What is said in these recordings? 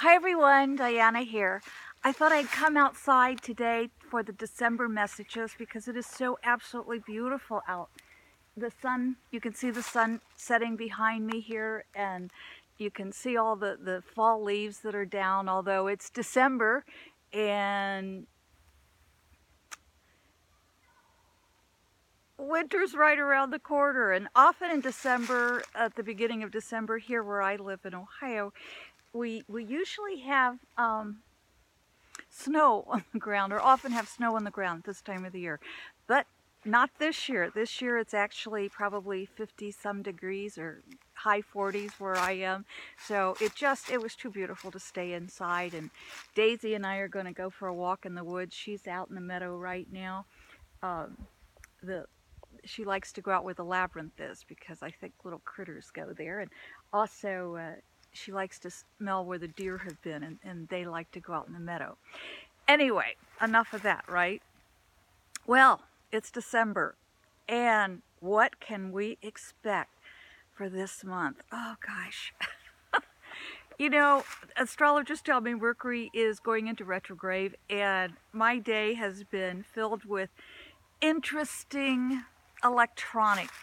Hi everyone, Diana here. I thought I'd come outside today for the December messages because it is so absolutely beautiful out. The sun, you can see the sun setting behind me here, and you can see all the fall leaves that are down, although it's December and winter's right around the corner. And often in December, at the beginning of December here where I live in Ohio, we usually have snow on the ground, or often have snow on the ground this time of the year. But not this year. This year it's actually probably 50 some degrees or high 40s where I am. So it was too beautiful to stay inside. And Daisy and I are going to go for a walk in the woods. She's out in the meadow right now. Um, the She likes to go out where the labyrinth is because I think little critters go there. And also, she likes to smell where the deer have been, and they like to go out in the meadow. Anyway, enough of that, right? Well, it's December, and what can we expect for this month? Oh gosh. You know, astrologers tell me Mercury is going into retrograde, and my day has been filled with interesting electronics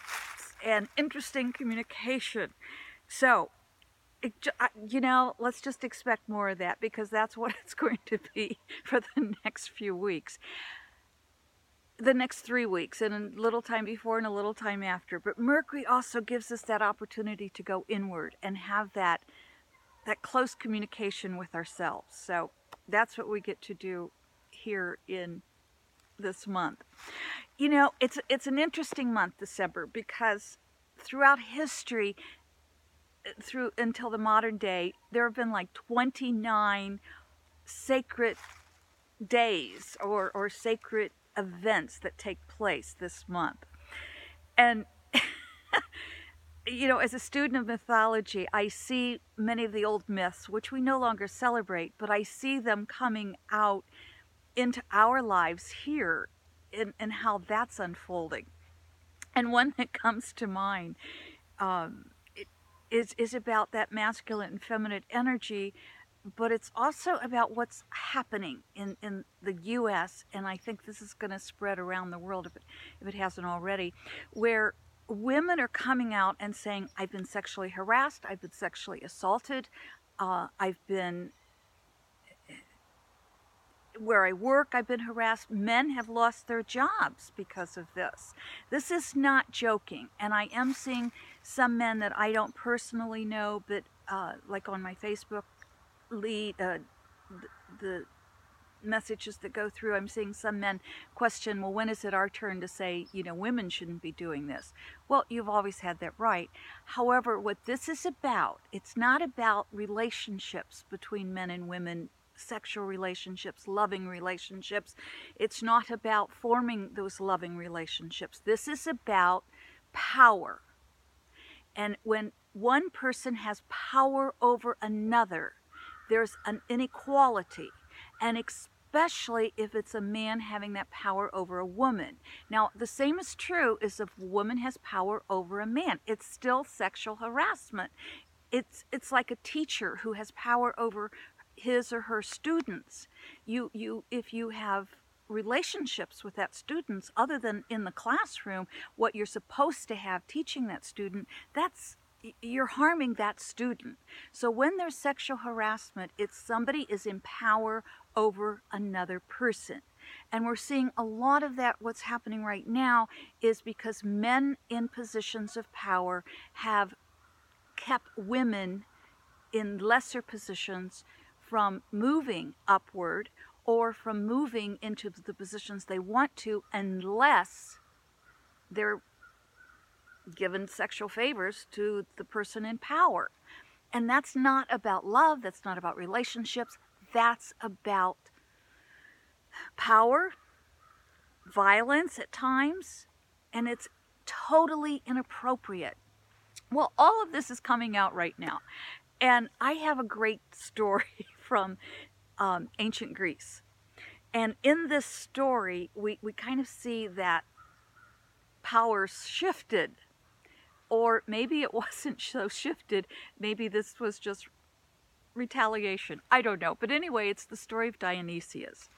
and interesting communication. So, let's just expect more of that because that's what it's going to be for the next few weeks. The next 3 weeks, and a little time before and a little time after. But Mercury also gives us that opportunity to go inward and have that close communication with ourselves. So that's what we get to do here in this month. You know, it's an interesting month, December, because throughout history, through until the modern day, there have been like 29 sacred days or sacred events that take place this month. And you know, as a student of mythology, I see many of the old myths, which we no longer celebrate, but I see them coming out into our lives here and how that's unfolding. And one that comes to mind is about that masculine and feminine energy, but it's also about what's happening in the U.S., and I think this is going to spread around the world if it hasn't already, where women are coming out and saying, I've been sexually harassed, I've been sexually assaulted, I've been, where I work, I've been harassed. Men have lost their jobs because of this. This is not joking, and I am seeing some men that I don't personally know, but like on my Facebook lead, the messages that go through, I'm seeing some men question, well, when is it our turn to say, you know, women shouldn't be doing this? Well, you've always had that right. However, what this is about, it's not about relationships between men and women, sexual relationships, loving relationships. It's not about forming those loving relationships. This is about power. And when one person has power over another, there's an inequality, and especially if it's a man having that power over a woman. Now, the same is true as if a woman has power over a man. It's still sexual harassment. It's like a teacher who has power over his or her students. If you have relationships with that students other than in the classroom, what you're supposed to have teaching that student, you're harming that student. So when there's sexual harassment, it's somebody is in power over another person. And we're seeing a lot of that. What's happening right now is because men in positions of power have kept women in lesser positions from moving upward or from moving into the positions they want to, unless they're given sexual favors to the person in power. And that's not about love, that's not about relationships, that's about power, violence at times, and it's totally inappropriate. Well, all of this is coming out right now. And I have a great story from ancient Greece. And in this story, we kind of see that power shifted. Or maybe it wasn't so shifted. Maybe this was just retaliation. I don't know. But anyway, it's the story of Dionysius.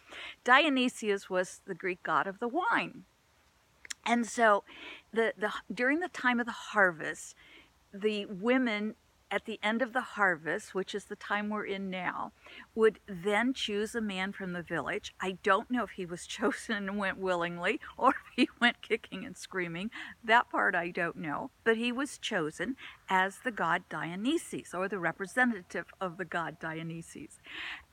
Dionysius was the Greek god of the wine. And so during the time of the harvest, the women at the end of the harvest, which is the time we're in now, would then choose a man from the village. I don't know if he was chosen and went willingly or if he went kicking and screaming. That part I don't know. But he was chosen as the god Dionysus, or the representative of the god Dionysus.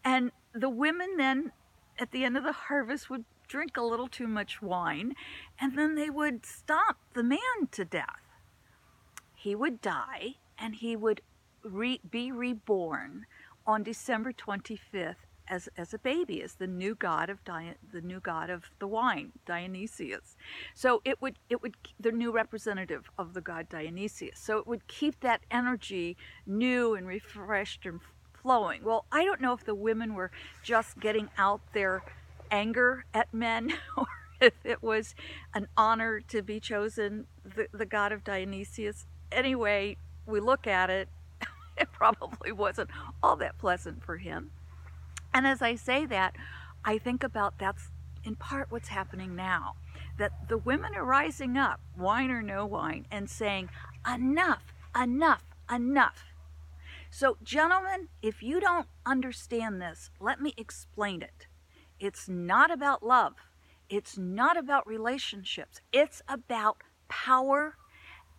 And the women then, at the end of the harvest, would drink a little too much wine, and then they would stomp the man to death. He would die, and he would be reborn on December 25th as a baby, as the new god of the wine, Dionysius. So it would the new representative of the god Dionysius. So it would keep that energy new and refreshed and flowing. Well, I don't know if the women were just getting out their anger at men or if it was an honor to be chosen the god of Dionysius. Anyway, we look at it, it probably wasn't all that pleasant for him. And as I say that, I think about that's in part what's happening now. That the women are rising up, wine or no wine, and saying, enough, enough, enough. So, gentlemen, if you don't understand this, let me explain it. It's not about love. It's not about relationships. It's about power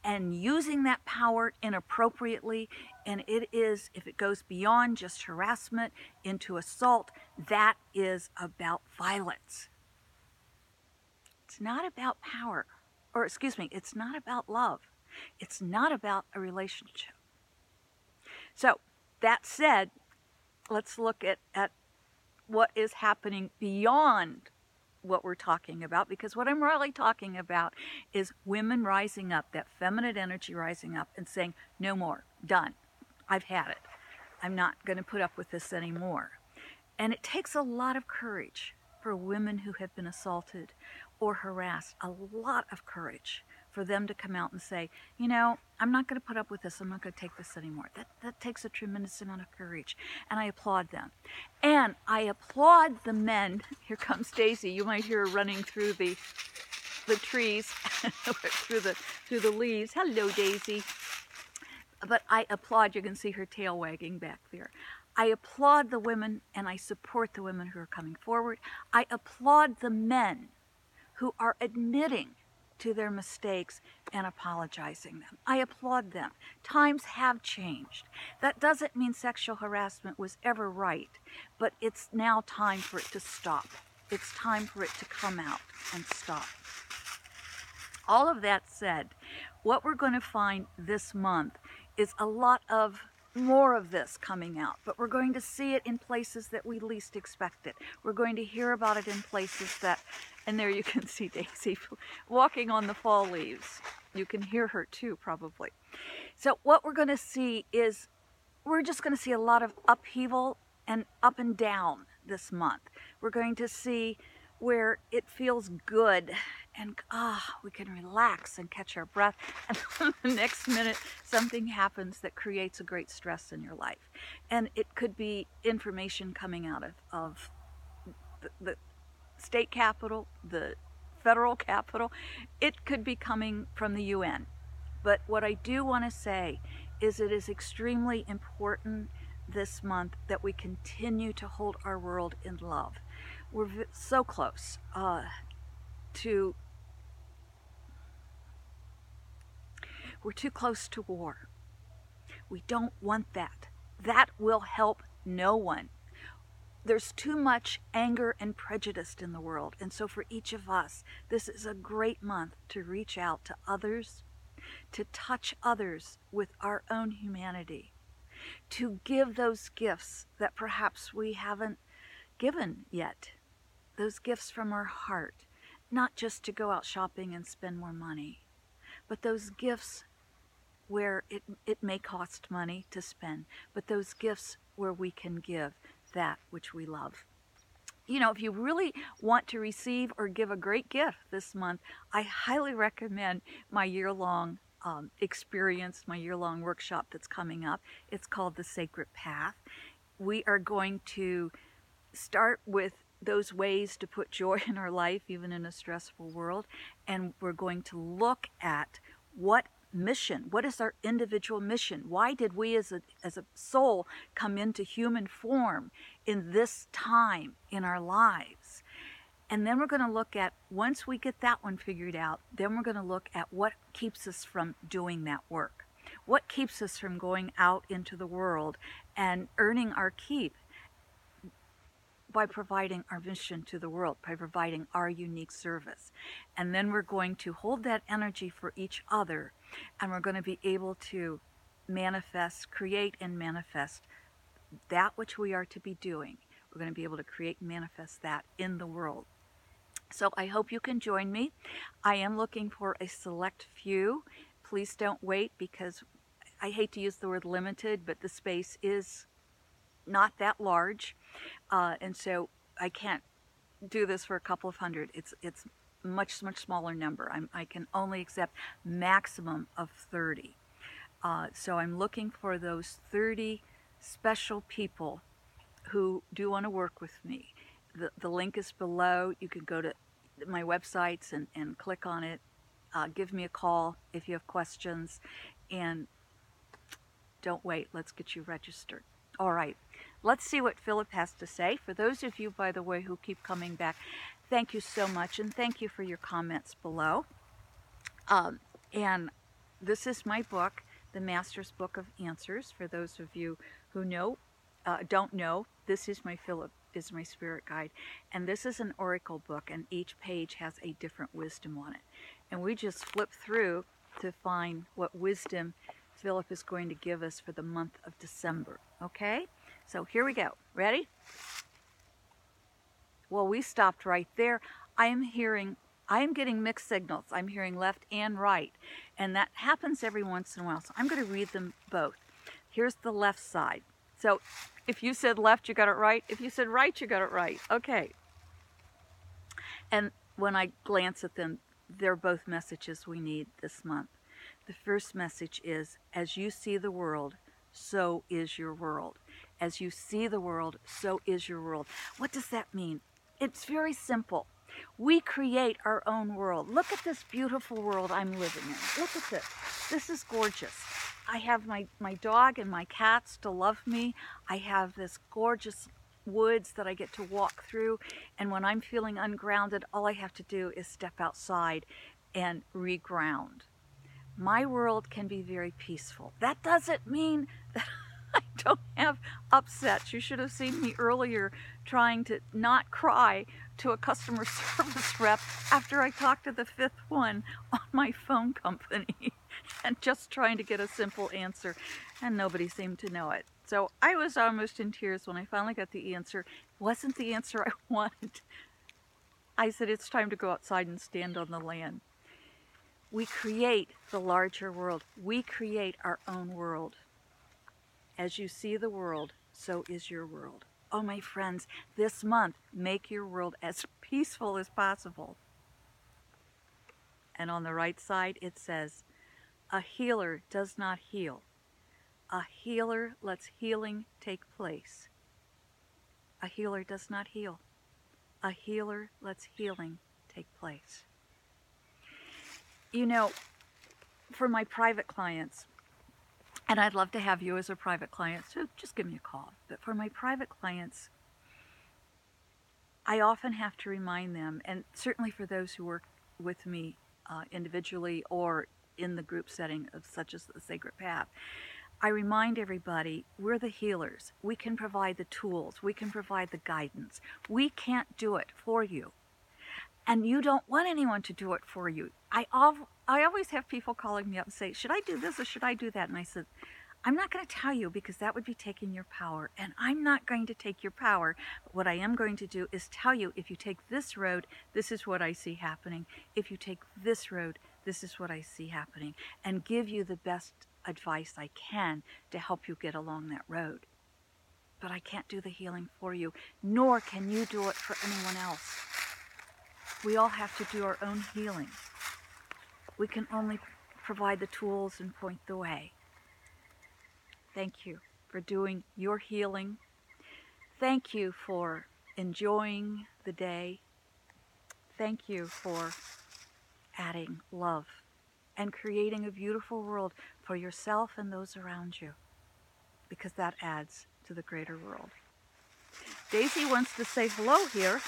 and using that power inappropriately. And it is, if it goes beyond just harassment into assault, that is about violence. It's not about power. Or, excuse me, it's not about love. It's not about a relationship. So, that said, let's look at what is happening beyond what we're talking about, because what I'm really talking about is women rising up, that feminine energy rising up and saying, no more, done. I've had it. I'm not going to put up with this anymore. And it takes a lot of courage for women who have been assaulted or harassed, a lot of courage for them to come out and say, you know, I'm not going to put up with this. I'm not going to take this anymore. That takes a tremendous amount of courage, and I applaud them. And I applaud the men. Here comes Daisy. You might hear her running through the trees, through the leaves. Hello, Daisy. But I applaud. You can see her tail wagging back there. I applaud the women, and I support the women who are coming forward. I applaud the men who are admitting to their mistakes and apologizing them. I applaud them. Times have changed. That doesn't mean sexual harassment was ever right, but it's now time for it to stop. It's time for it to come out and stop. All of that said, what we're going to find this month is a lot of more of this coming out, but we're going to see it in places that we least expect it. We're going to hear about it in places that, and there you can see Daisy walking on the fall leaves. You can hear her too, probably. So what we're going to see is, we're just going to see a lot of upheaval and up and down this month. We're going to see where it feels good and we can relax and catch our breath, and the next minute something happens that creates a great stress in your life. And it could be information coming out of the state capitol, the federal capitol. It could be coming from the UN. But what I do want to say is it is extremely important this month that we continue to hold our world in love. We're so close we're too close to war. We don't want that. That will help no one. There's too much anger and prejudice in the world. And so for each of us, this is a great month to reach out to others, to touch others with our own humanity, to give those gifts that perhaps we haven't given yet. Those gifts from our heart, not just to go out shopping and spend more money, but those gifts where it may cost money to spend, but those gifts where we can give that which we love. You know, if you really want to receive or give a great gift this month, I highly recommend my year-long experience, my year-long workshop that's coming up. It's called The Sacred Path. we are going to start with those ways to put joy in our life, even in a stressful world. And we're going to look at what mission, what is our individual mission? Why did we as a soul come into human form in this time in our lives? And then we're going to look at, once we get that one figured out, then we're going to look at what keeps us from doing that work. What keeps us from going out into the world and earning our keep by providing our mission to the world, by providing our unique service. And then we're going to hold that energy for each other, and we're going to be able to manifest, create and manifest that which we are to be doing. We're going to be able to create and manifest that in the world. So I hope you can join me. I am looking for a select few. Please don't wait, because I hate to use the word limited, but the space is not that large. And so I can't do this for a couple of hundred. It's much smaller number. I can only accept maximum of 30. So I'm looking for those 30 special people who do want to work with me. The link is below. You can go to my websites and click on it. Give me a call if you have questions, and don't wait. Let's get you registered. All right, let's see what Philip has to say. For those of you, by the way, who keep coming back, thank you so much, and thank you for your comments below. And this is my book, The Master's Book of Answers. For those of you who don't know, this is Philip is my spirit guide, and this is an oracle book, and each page has a different wisdom on it. And we just flip through to find what wisdom Philip is going to give us for the month of December. Okay, so here we go. Ready? Well, we stopped right there. I am getting mixed signals. I'm hearing left and right, and that happens every once in a while. So I'm going to read them both. Here's the left side. So if you said left, you got it right. If you said right, you got it right. Okay. And when I glance at them, they're both messages we need this month. The first message is, as you see the world, so is your world. As you see the world, so is your world. What does that mean? It's very simple. We create our own world. Look at this beautiful world I'm living in. Look at this. This is gorgeous. I have my dog and my cats to love me. I have this gorgeous woods that I get to walk through. And when I'm feeling ungrounded, all I have to do is step outside and reground. My world can be very peaceful. That doesn't mean that I don't have upsets. You should have seen me earlier trying to not cry to a customer service rep after I talked to the fifth one on my phone company and just trying to get a simple answer, and nobody seemed to know it. So I was almost in tears when I finally got the answer. It wasn't the answer I wanted. I said, it's time to go outside and stand on the land. We create the larger world. We create our own world. As you see the world, so is your world. Oh, my friends, this month, make your world as peaceful as possible. And on the right side, it says, a healer does not heal. A healer lets healing take place. A healer does not heal. A healer lets healing take place. You know, for my private clients, and I'd love to have you as a private client, so just give me a call. But for my private clients, I often have to remind them, and certainly for those who work with me individually or in the group setting of such as the Sacred Path, I remind everybody, we're the healers. We can provide the tools. We can provide the guidance. We can't do it for you. And you don't want anyone to do it for you. I always have people calling me up and say, should I do this or should I do that? And I said, I'm not going to tell you, because that would be taking your power. And I'm not going to take your power. But what I am going to do is tell you, if you take this road, this is what I see happening. If you take this road, this is what I see happening. And give you the best advice I can to help you get along that road. But I can't do the healing for you, nor can you do it for anyone else. We all have to do our own healing. We can only provide the tools and point the way. Thank you for doing your healing Thank you for enjoying the day. Thank you for adding love and creating a beautiful world for yourself and those around you, because that adds to the greater world. Daisy wants to say hello here,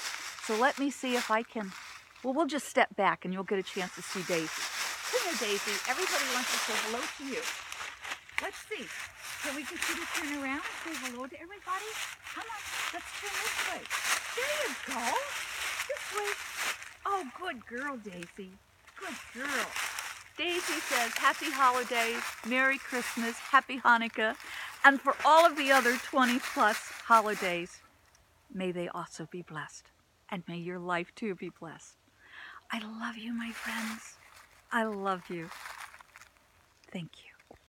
so let me see if I can. Well, we'll just step back and you'll get a chance to see Daisy. Come here, Daisy. Everybody wants to say hello to you. Let's see. Can we get you to turn around and say hello to everybody? Come on, let's turn this way. There you go. This way. Oh, good girl, Daisy. Good girl. Daisy says, Happy Holidays, Merry Christmas, Happy Hanukkah, and for all of the other 20 plus holidays, may they also be blessed. And may your life too be blessed. I love you, my friends. I love you. Thank you.